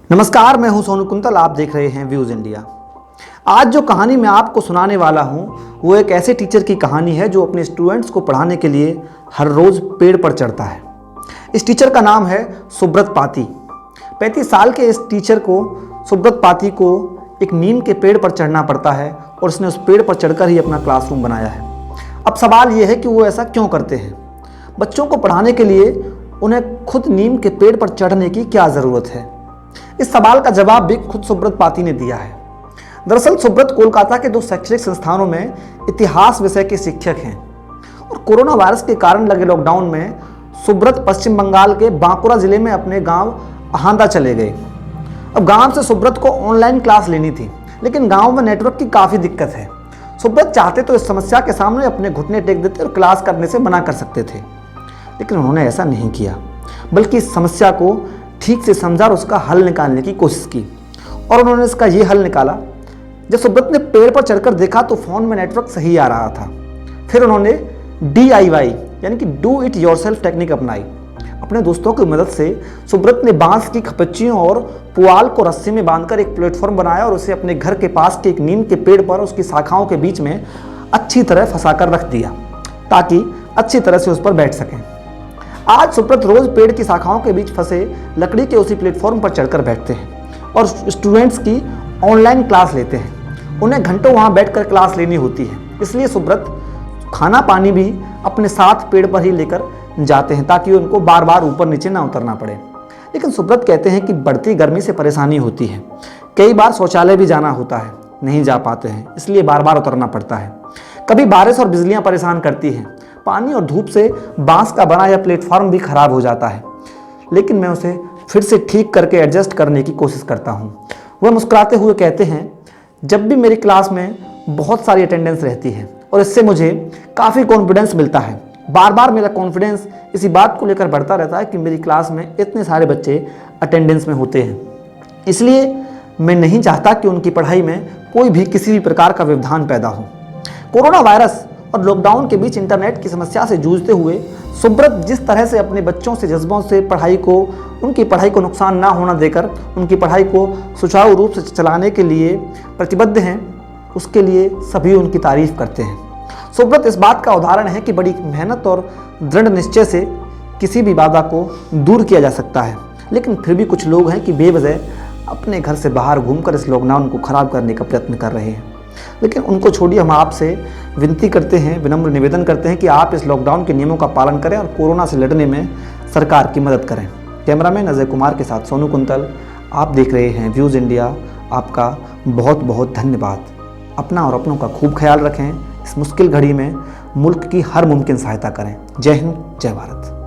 नमस्कार, मैं हूं सोनू कुंतल। आप देख रहे हैं व्यूज़ इंडिया। आज जो कहानी मैं आपको सुनाने वाला हूं वो एक ऐसे टीचर की कहानी है जो अपने स्टूडेंट्स को पढ़ाने के लिए हर रोज़ पेड़ पर चढ़ता है। इस टीचर का नाम है सुब्रत पाती। 35 साल के इस टीचर को सुब्रत पाती को एक नीम के पेड़ पर चढ़ना पड़ता है और उसने उस पेड़ पर चढ़कर ही अपना क्लासरूम बनाया है। अब सवाल ये है कि वो ऐसा क्यों करते हैं। बच्चों को पढ़ाने के लिए उन्हें खुद नीम के पेड़ पर चढ़ने की क्या ज़रूरत है? इस सवाल का जवाब भी खुद सुब्रत पाती ने दिया है। दरअसल सुब्रत कोलकाता के 2 शैक्षणिक संस्थानों में इतिहास विषय के शिक्षक हैं और कोरोना वायरस के कारण लगे लॉकडाउन में सुब्रत पश्चिम बंगाल के बांकुरा जिले में अपने गांव अहांदा चले गए। अब गांव से सुब्रत को ऑनलाइन क्लास लेनी थी, लेकिन गांव में नेटवर्क की काफ़ी दिक्कत है। सुब्रत चाहते तो इस समस्या के सामने अपने घुटने टेक देते और क्लास करने से मना कर सकते थे, लेकिन उन्होंने ऐसा नहीं किया, बल्कि इस समस्या को ठीक से समझा और उसका हल निकालने की कोशिश की। और उन्होंने इसका ये हल निकाला। जब सुब्रत ने पेड़ पर चढ़कर देखा तो फ़ोन में नेटवर्क सही आ रहा था। फिर उन्होंने DIY यानी कि डू इट योरसेल्फ टेक्निक अपनाई। अपने दोस्तों की मदद से सुब्रत ने बांस की खपच्चियों और पुआल को रस्सी में बांधकर एक प्लेटफॉर्म बनाया और उसे अपने घर के पास के एक नीम के पेड़ पर उसकी शाखाओं के बीच में अच्छी तरह फंसाकर रख दिया ताकि अच्छी तरह से उस पर बैठ सकें। आज सुब्रत रोज पेड़ की शाखाओं के बीच फंसे लकड़ी के उसी प्लेटफॉर्म पर चढ़कर बैठते हैं और स्टूडेंट्स की ऑनलाइन क्लास लेते हैं। उन्हें घंटों वहां बैठकर क्लास लेनी होती है, इसलिए सुब्रत खाना पानी भी अपने साथ पेड़ पर ही लेकर जाते हैं ताकि उनको बार बार ऊपर नीचे ना उतरना पड़े। लेकिन सुब्रत कहते हैं कि बढ़ती गर्मी से परेशानी होती है। कई बार शौचालय भी जाना होता है, नहीं जा पाते हैं, इसलिए बार बार उतरना पड़ता है। कभी बारिश और बिजलियां परेशान करती हैं। पानी और धूप से बांस का बना यह प्लेटफॉर्म भी खराब हो जाता है, लेकिन मैं उसे फिर से ठीक करके एडजस्ट करने की कोशिश करता हूँ। वह मुस्कुराते हुए कहते हैं, जब भी मेरी क्लास में बहुत सारी अटेंडेंस रहती है और इससे मुझे काफ़ी कॉन्फिडेंस मिलता है। बार बार मेरा कॉन्फिडेंस इसी बात को लेकर बढ़ता रहता है कि मेरी क्लास में इतने सारे बच्चे अटेंडेंस में होते हैं, इसलिए मैं नहीं चाहता कि उनकी पढ़ाई में कोई भी किसी भी प्रकार का व्यवधान पैदा हो। कोरोना वायरस और लॉकडाउन के बीच इंटरनेट की समस्या से जूझते हुए सुब्रत जिस तरह से अपने बच्चों से जज्बों से उनकी पढ़ाई को नुकसान ना होना देकर उनकी पढ़ाई को सुचारू रूप से चलाने के लिए प्रतिबद्ध हैं, उसके लिए सभी उनकी तारीफ करते हैं। सुब्रत इस बात का उदाहरण है कि बड़ी मेहनत और दृढ़ निश्चय से किसी भी बाधा को दूर किया जा सकता है, लेकिन फिर भी कुछ लोग हैं कि बेवजह अपने घर से बाहर घूमकर इस लॉकडाउन को ख़राब करने का प्रयत्न कर रहे हैं। लेकिन उनको छोड़िए, हम आपसे विनती करते हैं, विनम्र निवेदन करते हैं कि आप इस लॉकडाउन के नियमों का पालन करें और कोरोना से लड़ने में सरकार की मदद करें। कैमरामैन अजय कुमार के साथ सोनू कुंतल। आप देख रहे हैं व्यूज़ इंडिया। आपका बहुत बहुत धन्यवाद। अपना और अपनों का खूब ख्याल रखें। इस मुश्किल घड़ी में मुल्क की हर मुमकिन सहायता करें। जय हिंद, जय भारत।